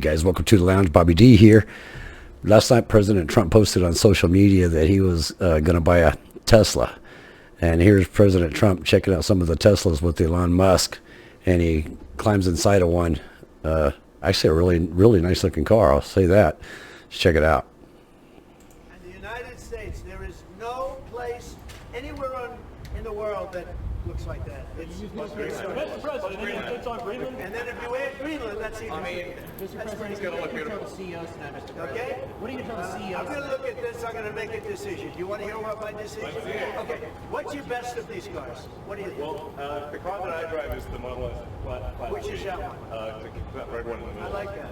guys, welcome to the lounge. Bobby D here. Last night President Trump posted on social media that he was going to buy a Tesla, and here's President Trump checking out some of the Teslas with Elon Musk, and he climbs inside of one. Actually a really nice looking car, I'll say that. Let's check it out. In the United States, there is no place anywhere in the world that looks like that. It's Mr. President, it's on Greenland. and then if you add Greenland, that's even. Mr. President, it's going to look beautiful. CEOs tonight, Mr. President. Okay? What are you telling CEOs? I'm going to look at this. I'm going to make a decision. Do you want to hear what my decision is? Okay. What's your best of these cars? What do you think? Well, the car that I drive is the Model S. Which is that one? That red one in the middle. I like that.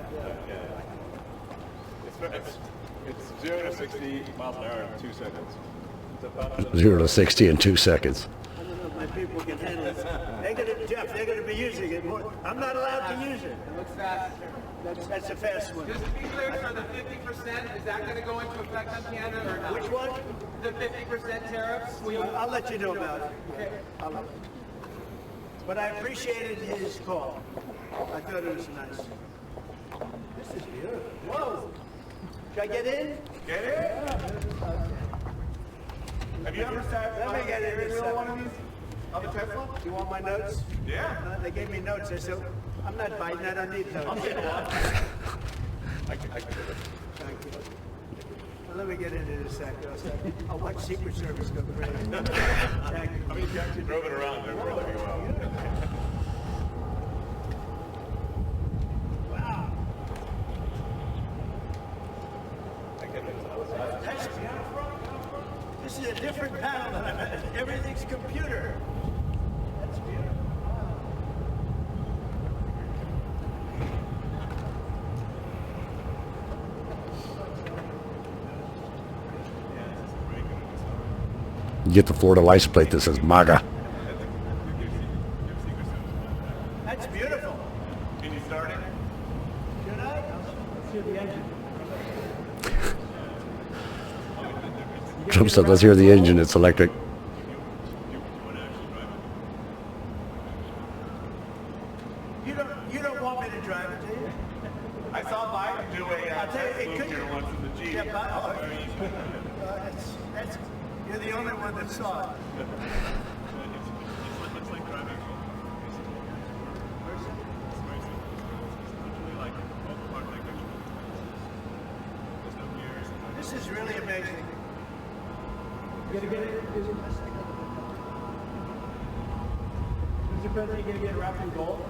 Yeah. It's 0 to 60 miles an hour in 2 seconds. It's about 0 to 60 in 2 seconds. I don't know if my people can handle it. Jeff, they're going to be using it more. I'm not allowed to use it. It looks fast. That's a fast one. Just to be clear, sir, the 50%, is that going to go into effect on Canada or not? Which one? The 50% tariffs? I'll let you know about it. Okay. But I appreciated his call. I thought it was nice. This is beautiful. Whoa. Should I get in? Get it? Have you ever sat Let me get in in this one of these? Of a Tesla? You want my notes? Yeah. They gave me notes. I said, I'm not biting. I don't need notes. I can do it. Thank you. Well, let me get into this sector. I'll watch Secret Service go crazy. Thank you. I mean, you actually drove it around there really well. Wow. That's beautiful. This is a different panel than I've had. Everything's computer. That's beautiful. You get the Florida license plate that says MAGA. That's beautiful. Can you start it? Should I? Let's hear the engine. Trump said, let's hear the engine, it's electric. You don't want me to drive it, do you? I saw Biden do a I'll tell you, it test could. here once in the Jeep. Yeah, that's, you're the only one that saw it. It's like driving. This is really amazing. You gotta get it. Mr. President, you gotta get it wrapped in gold.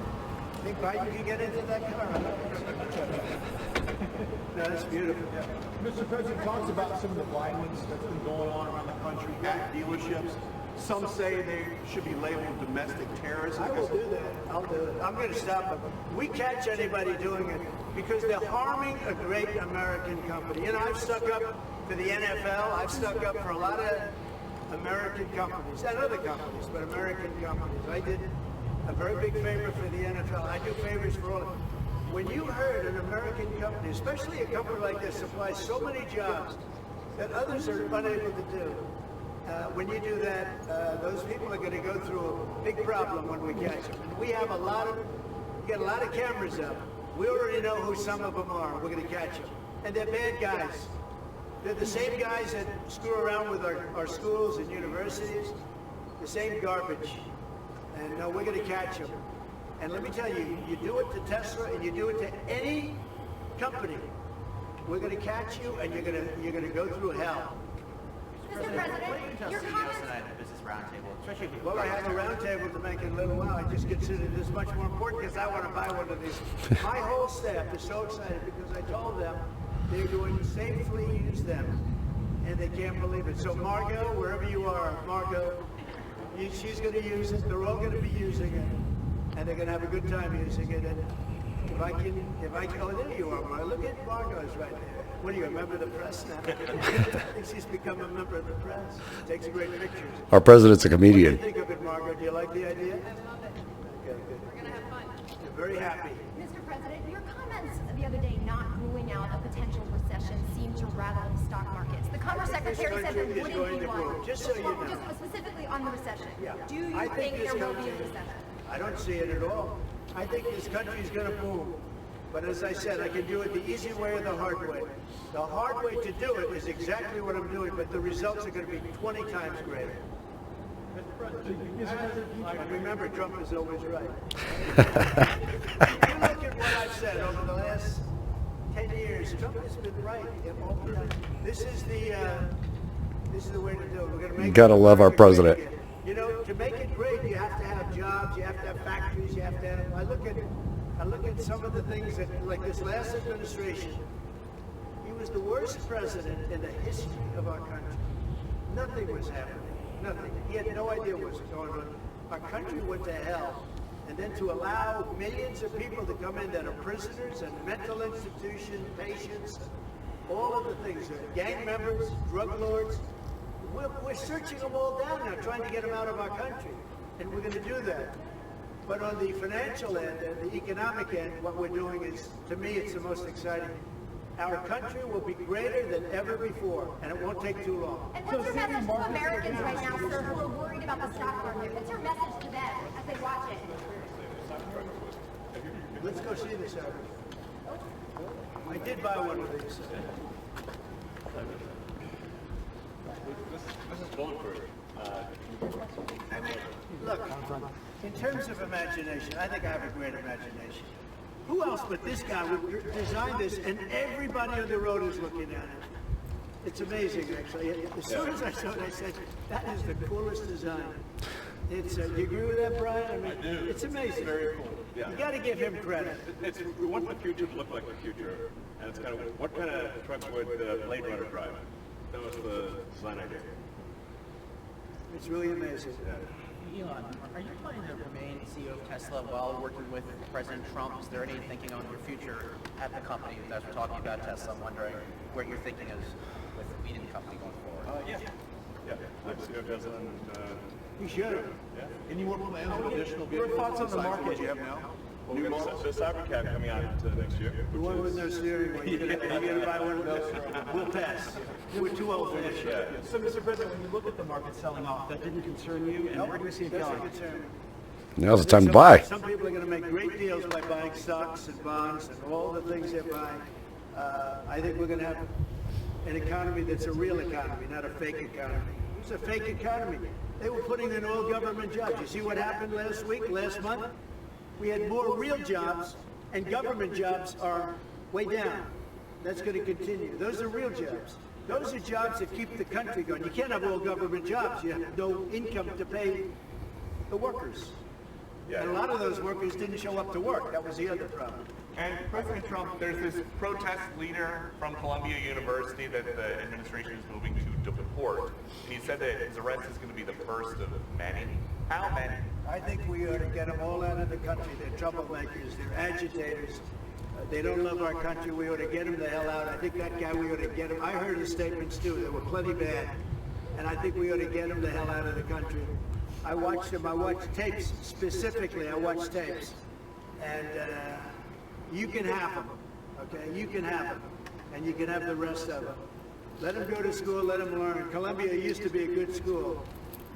Think Biden can get into that car? No, that's beautiful. Mr. President talks about some of the violence that's been going on around the country at dealerships. Some say they should be labeled domestic terrorists. I will do that. I'll do it. I'm going to stop them. We catch anybody doing it because they're harming a great American company. You know, I've stuck up for the NFL. I've stuck up for a lot of American companies and other companies, but American companies. I did a very big favor for the NFL. I do favors for all of them. When you heard an American company, especially a company like this, supplies so many jobs that others are unable to do, when you do that, those people are going to go through a big problem when we catch them. And we have get a lot of cameras up. We already know who some of them are. We're going to catch them. And they're bad guys. They're the same guys that screw around with our schools and universities, the same garbage. And we're going to catch them. And let me tell you, you do it to Tesla and you do it to any company, we're going to catch you and you're going to go through hell. Mr. President, your comments... Tonight at Business Roundtable, especially if Well, I have a roundtable to make in a little while. I just considered this much more important because I want to buy one of these. My whole staff is so excited because I told them they're going to safely use them, and they can't believe it. So Margot, wherever you are, Margot, she's going to use it. They're all going to be using it, and they're going to have a good time using it. And if I can, oh, there you are, Margot. Look at Margot's right there. What are you, a member of the press now? I think she's become a member of the press. Takes great pictures. Our president's a What do you comedian. think of it, Margot? Do you like the idea? I love it. Okay, good. We're going to have fun. You're very happy. Mr. President, your comments the other day not ruling out a potential recession seem to rattle the stock markets. The Commerce Secretary said there country is wouldn't going be to one. boom, just so you know. Just specifically on the recession. Yeah. Do you I think this there will be a country- recession? I don't see it at all. I think this country is going to boom. But as I said, I can do it the easy way or the hard way. The hard way to do it is exactly what I'm doing, but the results are going to be 20 times greater. And remember, Trump is always right. If you look at what I've said over the last 10 years, Trump has been right in all the time. This is the way to do it. We're going to make Gotta love our America great president. again. You know, to make it great, you have to have jobs, you have to have factories, you have to have. I look at some of the things that, like this last administration, he was the worst president in the history of our country. Nothing was happening. Nothing. He had no idea what was going on. Our country went to hell. And then to allow millions of people to come in that are prisoners and mental institution patients, all of the things, gang members, drug lords, we're searching them all down now, trying to get them out of our country. And we're going to do that. But on the financial end and the economic end, what we're doing is, to me, it's the most exciting. Our country will be greater than ever before, and it won't take too long. And what's your message to Americans right now, sir, who are worried about the stock market? What's your message to them as they watch it? Let's go see this average. I did buy one of these. This is bulletproof. I mean, look, in terms of imagination, I think I have a great imagination. Who else but this guy would design this, and everybody on the road is looking at it? It's amazing, actually. As soon as I saw it, I said, that is the coolest design. It's, do you agree with that, Brian? I mean, I do. It's amazing. It's very cool. Yeah. You got to give him credit. We want the future to look like the future, and it's kind of what kind of truck would Blade Runner drive? That was the design idea. It's really amazing. Elon, are you planning to remain CEO of Tesla while working with President Trump? Is there any thinking on your future at the company? As we're talking about Tesla, I'm wondering where your thinking is with leading the company going forward. Yeah. I'm CEO of Tesla, and You should. Any more plans on additional Your vehicles thoughts on the besides market? what you have now? we're New gonna models? the Cybercab coming out next year. The one with no steering wheel. You're gonna buy one of those? We'll pass. We're too old for this shit. So, Mr. President, when you look at the market selling off, that didn't concern you, and where do we see it Doesn't going? concern me. Now's the time to buy. Some people are going to make great deals by buying stocks and bonds and all the things they're buying. I think we're going to have an economy that's a real economy, not a fake economy. It's a fake economy. They were putting in all government jobs. You see what happened last week, last month? We had more real jobs, and government jobs are way down. That's going to continue. Those are real jobs. Those are jobs that keep the country going. You can't have all government jobs. You have no income to pay the workers. And a lot of those workers didn't show up to work. That was the other problem. And President Trump, there's this protest leader from Columbia University that the administration is moving to deport. And he said that his arrest is going to be the first of many. How many? I think we ought to get them all out of the country. They're troublemakers. They're agitators. They don't love our country. We ought to get them the hell out. I think that guy, we ought to get him. I heard his statements too. They were plenty bad. And I think we ought to get him the hell out of the country. I watched them. I watched tapes specifically. I watched tapes. And you can have them. Okay? You can have them. And you can have the rest of them. Let them go to school. Let them learn. Columbia used to be a good school.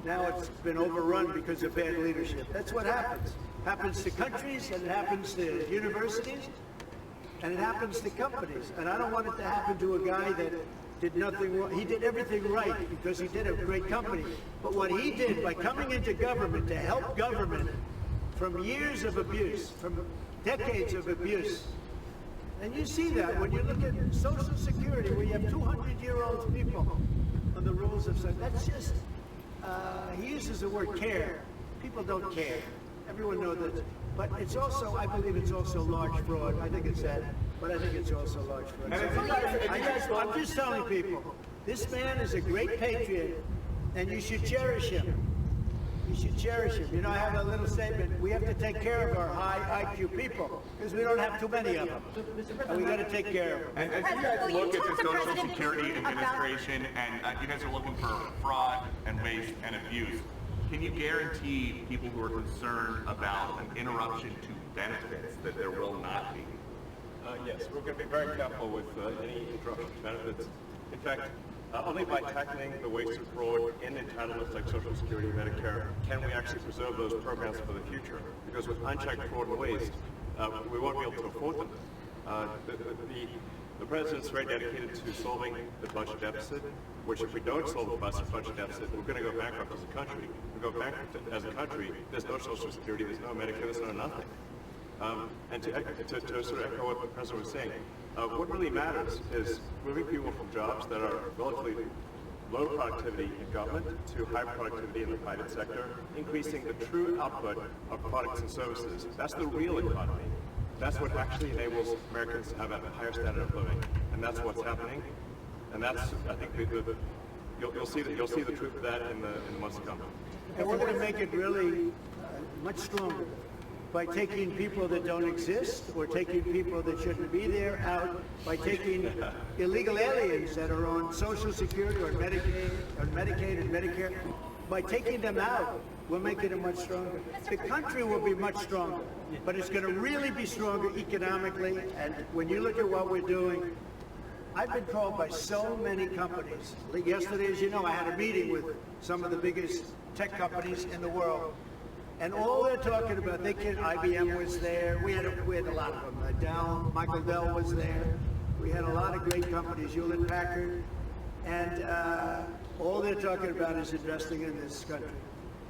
Now it's been overrun because of bad leadership. That's what happens. Happens to countries, and it happens to universities, and it happens to companies. And I don't want it to happen to a guy that did nothing wrong. He did everything right because he did a great company. But what he did by coming into government to help government from years of abuse, from decades of abuse, and you see that when you look at Social Security, where you have 200-year-old people on the rules of society. That's just, he uses the word care. People don't care. Everyone knows that. But it's also, I believe it's also large fraud. I think it's that. But I think it's also large fraud. I'm just telling people, this man is a great patriot, and you should cherish him. You should cherish him. You know, I have a little statement. We have to take care of our high IQ people because we don't have too many of them. And we got to take care of them. And as you guys look at the Social Security Administration and you guys are looking for fraud and waste and abuse, can you guarantee people who are concerned about an interruption to benefits that there will not be? Yes, we're going to be very careful with any interruption to benefits. In fact, only by tackling the waste and fraud in entitlements like Social Security and Medicare can we actually preserve those programs for the future. Because with unchecked fraud and waste, we won't be able to afford them. The president's very dedicated to solving the budget deficit, which if we don't solve the budget deficit, we're going to go bankrupt as a country. We go bankrupt as a country, there's no Social Security, there's no Medicare, there's no nothing. And to sort of echo what the president was saying, what really matters is moving people from jobs that are relatively low productivity in government to high productivity in the private sector, increasing the true output of products and services. That's the real economy. That's what actually enables Americans to have a higher standard of living, and that's what's happening. And that's, I think, you'll see the truth of that in the months to come. And we're going to make it really much stronger by taking people that don't exist or taking people that shouldn't be there out, by taking illegal aliens that are on Social Security or Medicaid and Medicare, by taking them out. We're making it much stronger. The country will be much stronger, but it's going to really be stronger economically. And when you look at what we're doing, I've been called by so many companies. Yesterday, as you know, I had a meeting with some of the biggest tech companies in the world. And all they're talking about, IBM was there. We had a lot of them. Dell, Michael Dell was there. We had a lot of great companies, Hewlett Packard. And all they're talking about is investing in this country.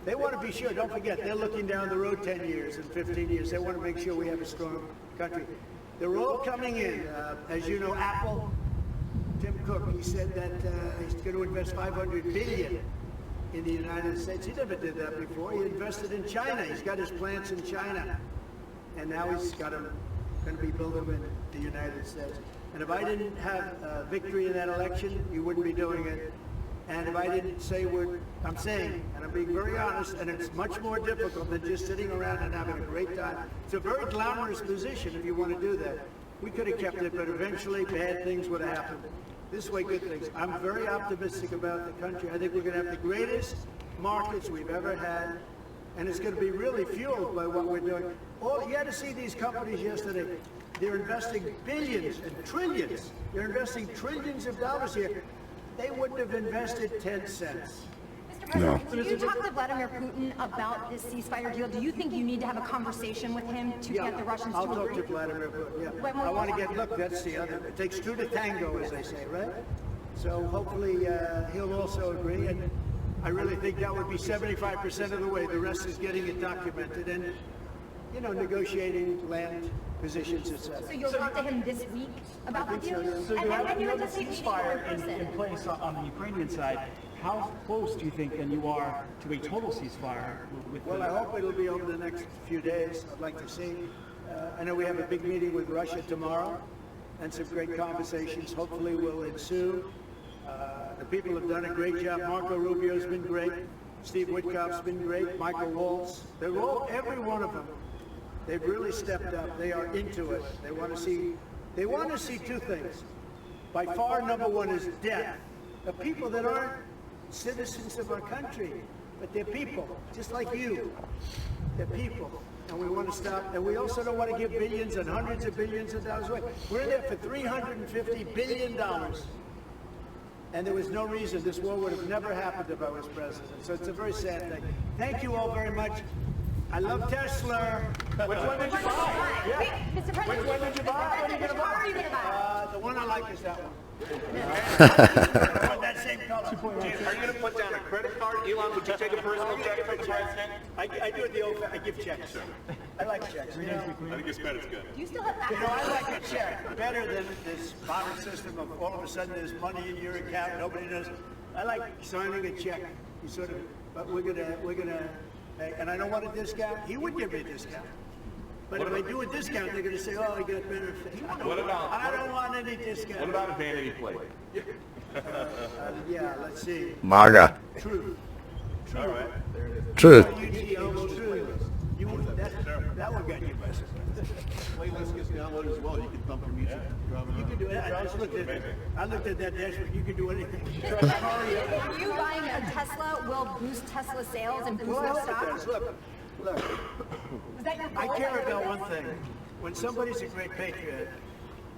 They want to be sure, don't forget, they're looking down the road 10 years and 15 years. They want to make sure we have a strong country. They're all coming in. As you know, Apple, Tim Cook, he said that he's going to invest $500 billion in the United States. He never did that before. He invested in China. He's got his plants in China. And now he's got them, going to be building them in the United States. And if I didn't have victory in that election, you wouldn't be doing it. And if I didn't say what I'm saying, and I'm being very honest, and it's much more difficult than just sitting around and having a great time. It's a very glamorous position if you want to do that. We could have kept it, but eventually bad things would have happened. This way, good things. I'm very optimistic about the country. I think we're going to have the greatest markets we've ever had, and it's going to be really fueled by what we're doing. You had to see these companies yesterday. They're investing billions and trillions. They're investing trillions of dollars here. They wouldn't have invested 10 cents. Mr. President, when you talk to Vladimir Putin about this ceasefire deal, do you think you need to have a conversation with him to get the Russians I'll to agree? talk to Vladimir Putin, I want to get, look, that's the other, it takes two to tango, as they say, right? So hopefully he'll also agree, and I really think that would be 75% of the way. The rest is getting it documented and, negotiating land positions, etc. So you'll talk to him this week about the deal? So you have you a anticipate meeting ceasefire in person? in place on the Ukrainian side. How close do you think then you are to a total ceasefire? Well, I hope it'll be over the next few days. I'd like to see. I know we have a big meeting with Russia tomorrow, and some great conversations hopefully will ensue. The people have done a great job. Marco Rubio's been great. Steve Witkoff's been great. Michael Waltz. They're all, every one of them. They've really stepped up. They are into it. They want to see two things. By far, number one is death. The people that aren't citizens of our country, but they're people, just like you. They're people, and we want to stop. And we also don't want to give billions and hundreds of billions of dollars away. We're in there for $350 billion. And there was no reason this war would have never happened if I was president. So it's a very sad thing. Thank you all very much. I love Tesla. Which one did you buy? Wait, Mr. President, Which one did you buy? What are you which gonna car are you going to buy? The one I like is that one. That same color. Are you going to put down a credit card? Elon, would you take a personal check from the president? I do it the old. I give checks. I like checks. I think his credit's good. Do you still have I like a check better than this modern system of all of a sudden there's money in your account. Nobody knows. I like signing a check. You sort of. But we're gonna. And I don't want a discount. He would give me a discount. But if I do a discount, they're going to say, "Oh, he got benefits." I don't want any discount. What about a vanity plate? Yeah, let's see. MAGA. True. All right. Truth. UTO, true. That one got you busted. Playlist gets downloaded as well. You can thump your music. You can do it. I looked at that dashboard. You can do anything. Are you buying a Tesla will boost Tesla sales and boost Well, I their hope it stock? does. Look. Is that your goal? I care about one thing. When somebody's a great patriot,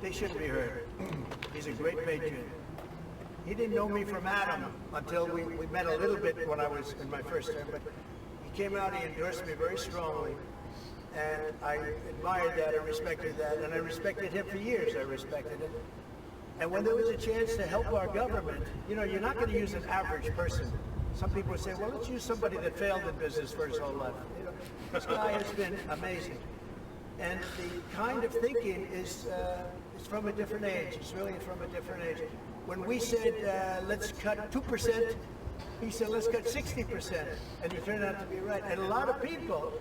they shouldn't be hurt. He's a great patriot. He didn't know me from Adam until we met a little bit when I was in my first term, but he came out, he endorsed me very strongly. And I admired that, I respected that, and I respected him for years. I respected him. And when there was a chance to help our government, you know, you're not going to use an average person. Some people say, well, let's use somebody that failed in business for his whole life. You know, this guy has been amazing. And the kind of thinking is from a different age. It's really from a different age. When we said, let's cut 2%, he said, let's cut 60%. And he turned out to be right. And a lot of people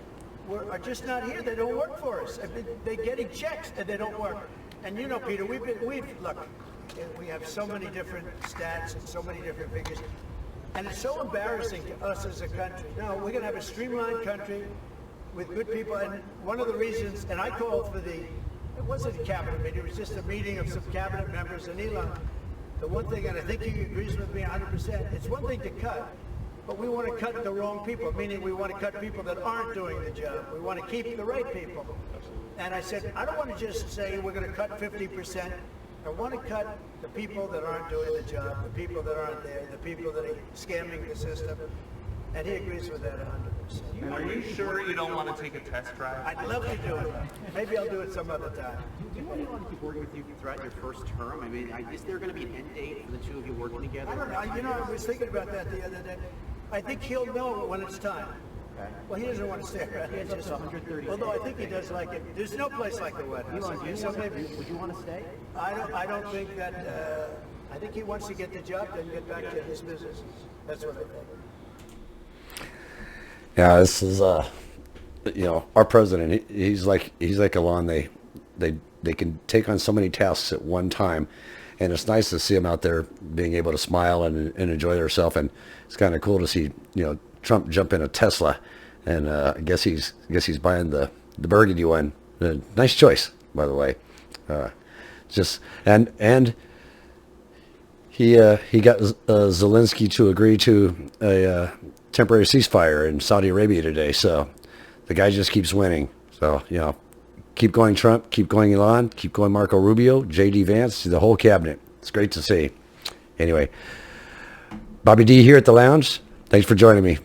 are just not here. They don't work for us. I mean, they're getting checks and they don't work. And you know, Peter, look, we have so many different stats and so many different figures. And it's so embarrassing to us as a country. No, we're going to have a streamlined country with good people. And one of the reasons, and I called for it wasn't a cabinet meeting, it was just a meeting of some cabinet members and Elon. The one thing, and I think he agrees with me 100%, it's one thing to cut, but we want to cut the wrong people, meaning we want to cut people that aren't doing the job. We want to keep the right people. And I said, I don't want to just say we're going to cut 50%. I want to cut the people that aren't doing the job, the people that aren't there, the people that are scamming the system. And he agrees with that 100%. Are you sure you don't want to take a test drive? I'd love to do it. Maybe I'll do it some other time. Do you want anyone to keep working with you throughout your first term? I mean, is there going to be an end date for the two of you working together? I don't know. You know, I was thinking about that the other day. I think he'll know when it's time. Okay. Well, he doesn't want to stay around. He has up to 130 Although I think he does like it. There's no place like the White House. Elon, do you So want to, maybe- would you want to stay? I don't think that, I think he wants to get the job and get back to his businesses. That's what I think. Yeah, this is you know, our president. He's like Elon. They can take on so many tasks at one time, and it's nice to see him out there being able to smile and enjoy themselves. And it's kind of cool to see, you know, Trump jump in a Tesla, and I guess he's buying the burgundy one. Nice choice, by the way. Just and he got Zelensky to agree to a temporary ceasefire in Saudi Arabia today. So the guy just keeps winning. So, you know, keep going Trump, keep going Elon, keep going Marco Rubio, J.D. Vance, the whole cabinet. It's great to see. Anyway, Bobby D here at the lounge. Thanks for joining me.